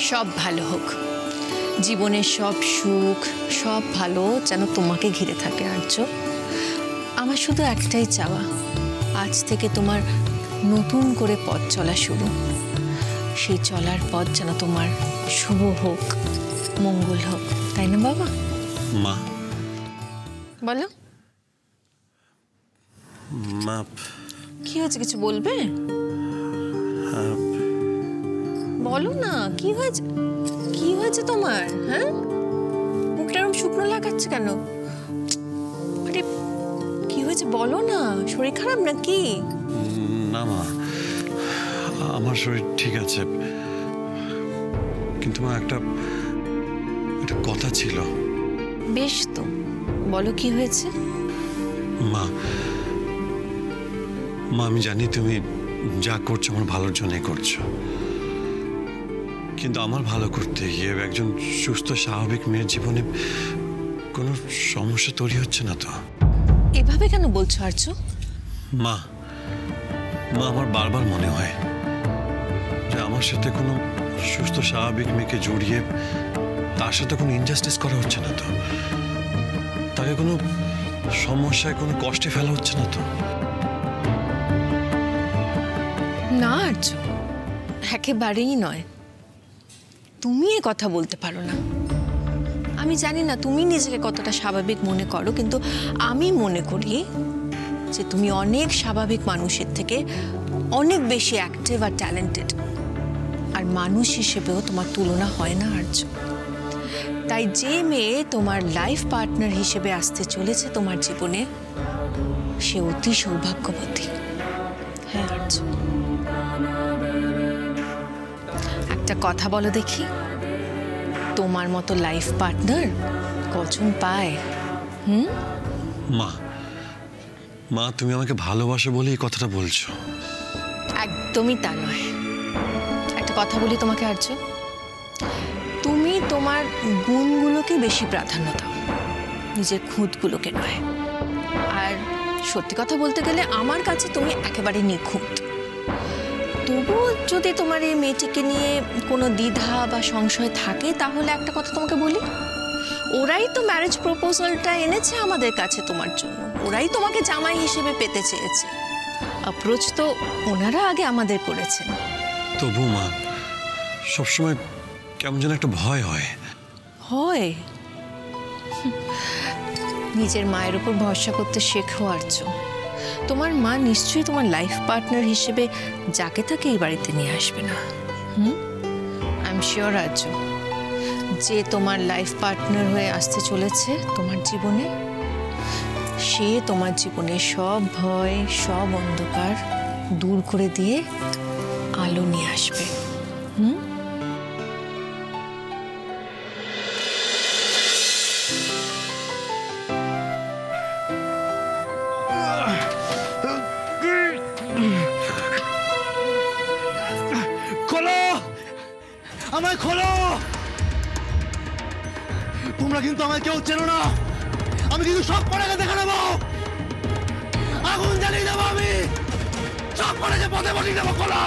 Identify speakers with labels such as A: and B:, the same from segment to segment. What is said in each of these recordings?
A: সব ভালো হোক, জীবনের সব সুখ সব ভালো যেন তোমাকে ঘিরে থাকে আর্য। আমার শুধু একটাই চাওয়া, আজ থেকে তোমার নতুন করে পথ চলা শুরু। সেই চলার পথ যেন তোমার শুভ হোক, মঙ্গল হোক, তাই না বাবা?
B: মা
A: বলো।
B: মা
A: কি হয়েছে, কিছু বলবে? বলো না, কি হয়েছে? কি হয়েছে তোমার? হ্যাঁ, মুখটা এরকম শুকনো লাগাচ্ছে কেন? আরে কি হয়েছে বলো না, শরীর খারাপ নাকি?
B: না মা, আমার শরীর ঠিক আছে, কিন্তু মা একটা কথা ছিল।
A: বেশ তো, বলো কি হয়েছে?
B: মা মা আমি জানি তুমি যা করছো আমার ভালোর জন্যই করছো, কিন্তু আমার ভালো করতে গিয়ে একজন সুস্থ স্বাভাবিক মেয়ের জীবনে কোনো সমস্যা তৈরি হচ্ছে না তো?
A: এভাবে কেন বলছো আর্য?
B: মা মা আমার বারবার মনে হয় যে আমার সাথে কোনো সুস্থ স্বাভাবিক মেয়েকে জড়িয়ে তার সাথে কোনো ইনজাস্টিস করা হচ্ছে না তো? তাকে কোনো সমস্যায় কোনো কষ্টে ফেলা হচ্ছে না তো?
A: না আর্য, একেবারেই নয়। তুমি এ কথা বলতে পারো না। আমি জানি না তুমি নিজেকে কতটা স্বাভাবিক মনে করো, কিন্তু আমি মনে করি যে তুমি অনেক স্বাভাবিক মানুষের থেকে অনেক বেশি অ্যাক্টিভ আর ট্যালেন্টেড, আর মানুষ হিসেবেও তোমার তুলনা হয় না আর্য। তাই যে মেয়ে তোমার লাইফ পার্টনার হিসেবে আসতে চলেছে তোমার জীবনে, সে অতি সৌভাগ্যবতী। হ্যাঁ আর্য, একটা কথা বলো দেখি, তোমার মতো লাইফ পার্টনার কজন পায়?
B: মা মা তুমি আমাকে ভালোবাসো বলে এই কথাটা বলছো?
A: একদমই তা নয়। একটা কথা বলি তোমাকে আর্য, তুমি তোমার গুণগুলোকে বেশি প্রাধান্য দাও, নিজের খুঁতগুলোকে নয়। আর সত্যি কথা বলতে গেলে আমার কাছে তুমি একেবারে নিখুঁত। তবুও যদি তোমার এই মেয়েটিকে নিয়ে কোনো দ্বিধা বা সংশয় থাকে, তাহলে একটা কথা তোমাকে বলি, ওরাই তো ম্যারেজ প্রপোজালটা এনেছে আমাদের কাছে তোমার জন্য, ওরাই তোমাকে জামাই হিসেবে পেতে চেয়েছে। অ্যাপ্রোচ তো ওনারা আগে আমাদের করেছেন।
B: তবু মা সবসময় কেমন যেন একটা ভয় হয়।
A: হয়? নিজের মায়ের উপর ভরসা করতে শেখো আর্য। তোমার মা নিশ্চয়ই তোমার লাইফ পার্টনার হিসেবে যাকে তাকে এই বাড়িতে নিয়ে আসবে না। আই এম শিওর আর্য, যে তোমার লাইফ পার্টনার হয়ে আসতে চলেছে তোমার জীবনে, সে তোমার জীবনে সব ভয় সব অন্ধকার দূর করে দিয়ে আলো নিয়ে আসবে।
C: খোলো, আমায় খোলো। তোমরা কিন্তু আমায় কেউ চেনো না, আমি কিন্তু সব পড়াকে দেখা নেবো, আগুন জ্বালিয়ে দেবো, আমি সব পড়াকে পথে বসিয়ে দেবো। খোলো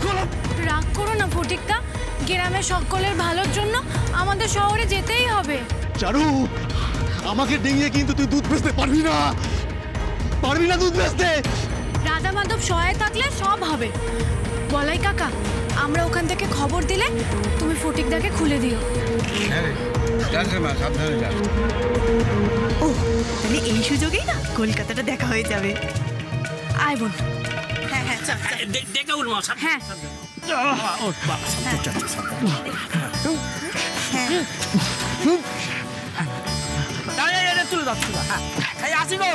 C: খোলো।
D: রাগ করো না ফটিকদা, গ্রামের সকলের ভালোর জন্য আমাদের শহরে যেতেই হবে।
C: চারু, আমাকে ডিঙিয়ে কিন্তু তুই দুধ বেচতে পারবি না, পারবি না দুধ বেচতে।
D: রাধা মাধব সহায় থাকলে সব হবে। বলাই কাকা, আমরা ওখান থেকে খবর দিলে তুমি ফটিকদাকে খুলে দিও।
E: ও তাহলে এই সুযোগেই না কলকাতাটা দেখা হয়ে যাবে।
D: আয় বোন।
E: হ্যাঁ হ্যাঁ চল
D: হ্যাঁ
F: তুলে দাও আসি গো।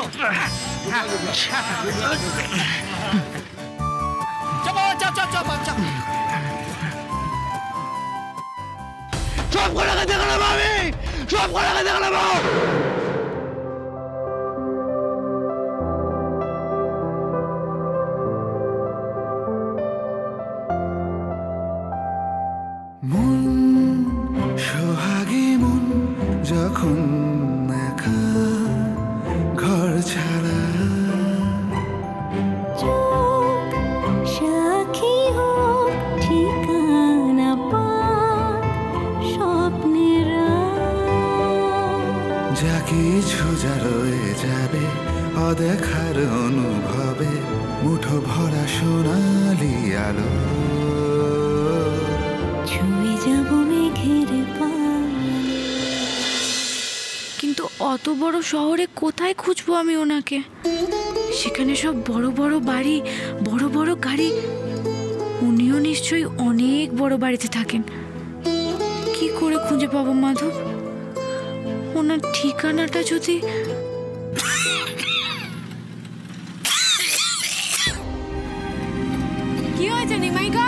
C: সব পড়াকে দেখা নেবো, আমি সব পড়াকে দেখা নেবো।
G: সোহাগে মন যখন একা ঘর ছাড়া,
H: সাক্ষী হোক ঠিকানা পা
G: কিছু যা রয়ে যাবে অদেখার অনুভবে, মুঠো ভরা সোনালি আলো
D: ছুঁয়ে যাব মেঘের কিন্তু অত বড় শহরে কোথায় খুঁজবো আমি ওনাকে? সেখানে সব বড় বড় বাড়ি, বড় বড় গাড়ি। উনিও নিশ্চয়ই অনেক বড় বাড়িতে থাকেন। কি করে খুঁজে পাবো মাধব? ওনার ঠিকানাটা যদি... কি হয়েছে নিমাইকা?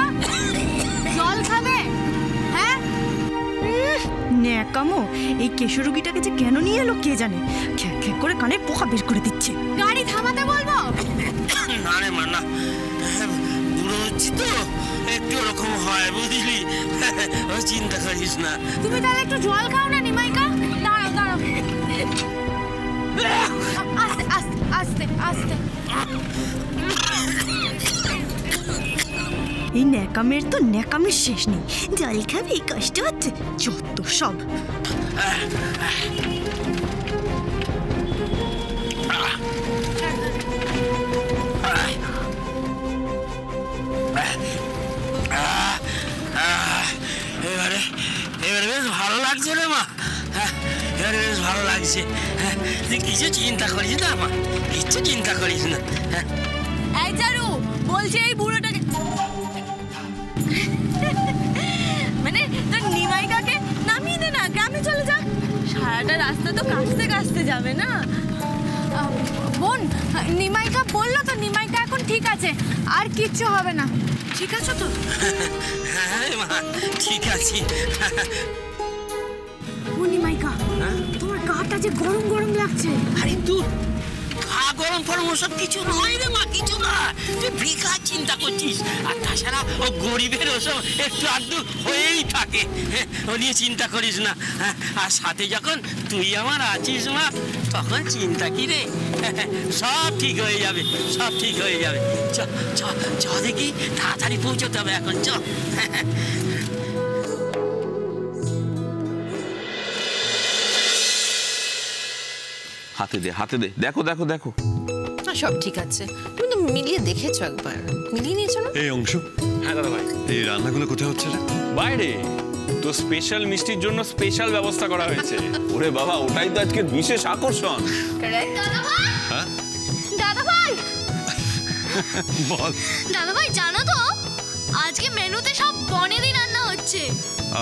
D: জল খাবে? হ্যাঁ,
E: ন্যাকামো, এই কেশর রোগীটাকে যে কেন নিয়ে এলো কে জানে। খ্যাক খ্যাক করে কানে পোকা বের করে দিচ্ছে।
D: গাড়ি থামাতে বলবো?
F: না রে মা, না, বুড়ো হচ্ছি তো একটু ওরকম হয়, বুঝলি? ও চিন্তা করিস না।
D: তুমি তাহলে একটু জল খাও না নিমাইকা। দাঁড়াও দাঁড়াও, আস্তে আস্তে আস্তে আস্তে।
E: এই ন্যাকামের তো ন্যাকামের শেষ নেই। জল খাবি, কষ্ট হচ্ছে, যত সব।
F: এবারে এবারে বেশ ভালো লাগছে রে মা। এবারে বেশ ভালো লাগছে। তুই কিছু চিন্তা করিস না মা, কিচ্ছু চিন্তা করিস না।
D: এই চারু, বলছি এই বুড়োটাকে, মানে তোর নিমাইকাকে নামিয়ে দে না, গ্রামে চলে যা। সারাটা রাস্তা তো কাঁচতে কাঁচতে যাবে না। বোন, নিমাইকা বললো তো নিমাইকা এখন ঠিক আছে, আর কিচ্ছু হবে না। ঠিক আছে তো?
F: হ্যাঁ মা, ঠিক আছে।
D: ও নিমাইকা, তোমার গাটা যে গরম গরম লাগছে।
F: আরে তুই গা গরম ফরম ওসব কিছু নয় রে মা, কিছু না। তুই বেকার চিন্তা করছিস। আর তাছাড়া ও গরিবের ওসব একটু আধটু হয়েই থাকে, ও নিয়ে চিন্তা করিস না। আর সাথে যখন তুই আমার আছিস মা, তখন চিন্তা কি রে? সব ঠিক হয়ে যাবে, সব ঠিক হয়ে যাবে। চ চ চ দেখি, তাড়াতাড়ি পৌঁছতে হবে এখন, চ।
H: হাতে দে, হাতে দে, দেখো দেখো দেখো।
A: না, সব ঠিক আছে। তুমি তো মিলিয়ে দেখেছো একবার, মিলিয়ে নিয়েছো না?
B: এই অংশ,
I: হ্যাঁ দাদা ভাই।
B: এই রান্নাগুলো কোথায় হচ্ছে রে?
I: বাইরে তো স্পেশাল মিষ্টির জন্য স্পেশাল ব্যবস্থা করা হয়েছে।
H: ওরে বাবা, ওটাই তো আজকের বিশেষ আকর্ষণ।
B: হ্যাঁ
D: দাদা ভাই,
B: বল।
D: দাদা ভাই জানো তো আজকে মেনুতে সব বনেদি রান্না হচ্ছে।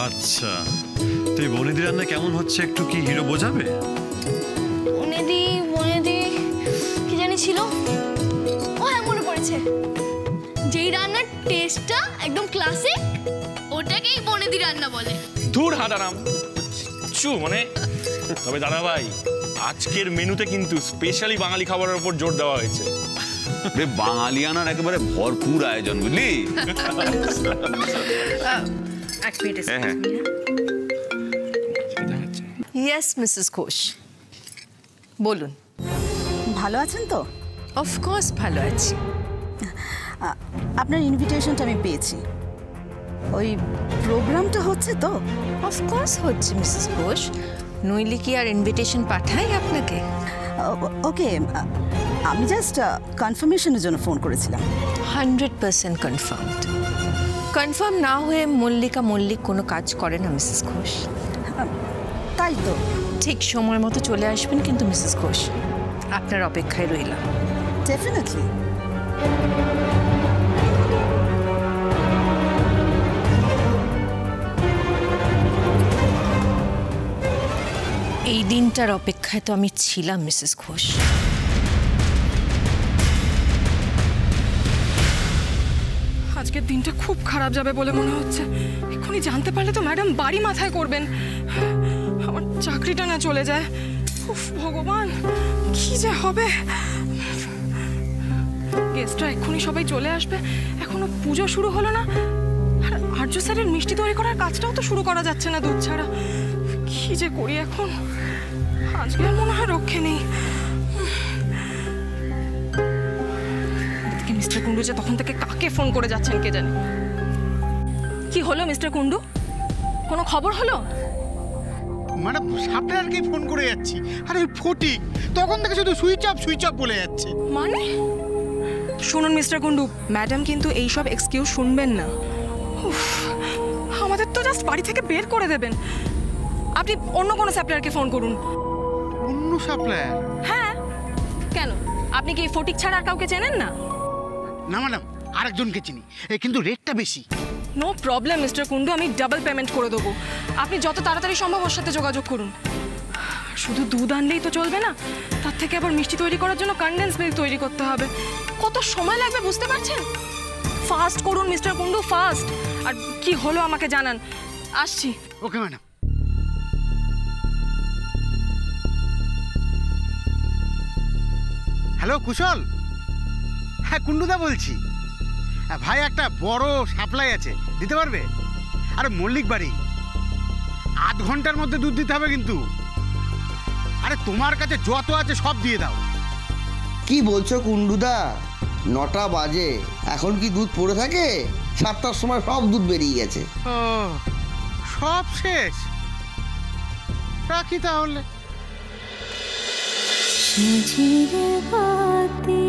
B: আচ্ছা, তুই বনেদি রান্না কেমন হচ্ছে একটু কি হিরো বোঝাবে?
D: বনেদি বনেদি কি জানি ছিল। ও হ্যাঁ, মনে পড়েছে। যেই রান্নার টেস্টটা একদম ক্লাসিক, ওটাকেই বনেদি রান্না বলে।
I: দূর হাদারাম চু মানে। তবে দাদা ভাই, আজকের মেনুতে কিন্তু স্পেশালি বাঙালি খাবারের উপর জোর দেওয়া হয়েছে।
H: রে বাঙালিয়ানার একেবারে ভরপুর আয়োজন, বুঝলি? হ্যাঁ হ্যাঁ।
A: ইয়েস মিসেস ঘোষ, বলুন।
E: ভালো আছেন তো?
A: অফকোর্স ভালো আছি।
E: আপনার ইনভিটেশনটা আমি পেয়েছি। ওই প্রোগ্রামটা হচ্ছে তো?
A: অফকোর্স হচ্ছে মিসেস ঘোষ, নইলে কি আর ইনভিটেশন পাঠাই আপনাকে?
E: ওকে, আমি জাস্ট কনফার্মেশনের জন্য ফোন করেছিলাম।
A: 100% কনফার্মড। কনফার্ম না হয়ে মল্লিকা মল্লিক কোনো কাজ করে না মিসেস ঘোষ।
E: তাই তো।
A: ঠিক সময় মতো চলে আসবেন কিন্তু মিসেস ঘোষ, আপনার অপেক্ষায় রইলাম।
E: ডেফিনেটলি।
A: এই দিনটার অপেক্ষায় তো আমি ছিলাম মিসেস ঘোষ।
J: আজকের দিনটা খুব খারাপ যাবে বলে মনে হচ্ছে। এক্ষুনি জানতে পারলে তো ম্যাডাম বাড়ি মাথায় করবেন। আমার চাকরিটা না চলে যায়। উফ ভগবান, কি যে হবে। গেস্টরা এক্ষুনি সবাই চলে আসবে, এখনো পুজো শুরু হলো না। আর আর্য স্যারের মিষ্টি তৈরি করার কাজটাও তো শুরু করা যাচ্ছে না দুধ ছাড়া। কি যে করি এখন, আজকে মনে হয় রক্ষে নেই। মিস্টার কুন্ডু যে তখন থেকে কাকে ফোন করে যাচ্ছেন কে জানে। কি হলো মিস্টার কুন্ডু, কোনো খবর হলো?
C: মানে সাপ্লায়ারকে ফোন করে যাচ্ছি, আরে ফটিক তখন থেকে শুধু সুইচ অফ বলে যাচ্ছে।
J: মানে শুনুন মিস্টার কুন্ডু, ম্যাডাম কিন্তু এইসব এক্সকিউজ শুনবেন না। উফ, আমাদের তো জাস্ট বাড়ি থেকে বের করে দেবেন। আপনি অন্য কোনো সাপ্লায়ারকে ফোন করুন।
C: অন্য সাপ্লায়ার?
J: হ্যাঁ, কেন আপনি কি ফটিক ছাড়া আর কাউকে চেনেন না?
C: না ম্যাডাম, আরেকজনকে চিনি, কিন্তু রেটটা বেশি।
J: নো প্রবলেম মিস্টার কুন্ডু, আমি ডাবল পেমেন্ট করে দেবো। আপনি যত তাড়াতাড়ি সম্ভব ওর সাথে যোগাযোগ করুন। শুধু দুধ আনলেই তো চলবে না, তার থেকে আবার মিষ্টি তৈরি করার জন্য কনডেন্স মিল্ক তৈরি করতে হবে। কত সময় লাগবে বুঝতে পারছেন? ফাস্ট করুন মিস্টার কুন্ডু, ফাস্ট। আর কি হলো আমাকে জানান। আসছি।
C: Okay madam. হ্যালো কুশল, হ্যাঁ কুন্ডুদা বলছি। ভাই একটা বড় সাপ্লাই আছে, দিতে পারবে? আরে মল্লিক বাড়ি, 8 ঘন্টার মধ্যে দুধ দিতে হবে কিন্তু। আরে তোমার কাছে যত আছে সব দিয়ে দাও।
K: কি বলছো কুন্ডুদা? 9টা বাজে, এখন কি দুধ পড়ে থাকে? 7টার সময় সব দুধ বেরিয়ে গেছে।
C: ও, সব শেষ? রাখি তাহলে।
L: বাতি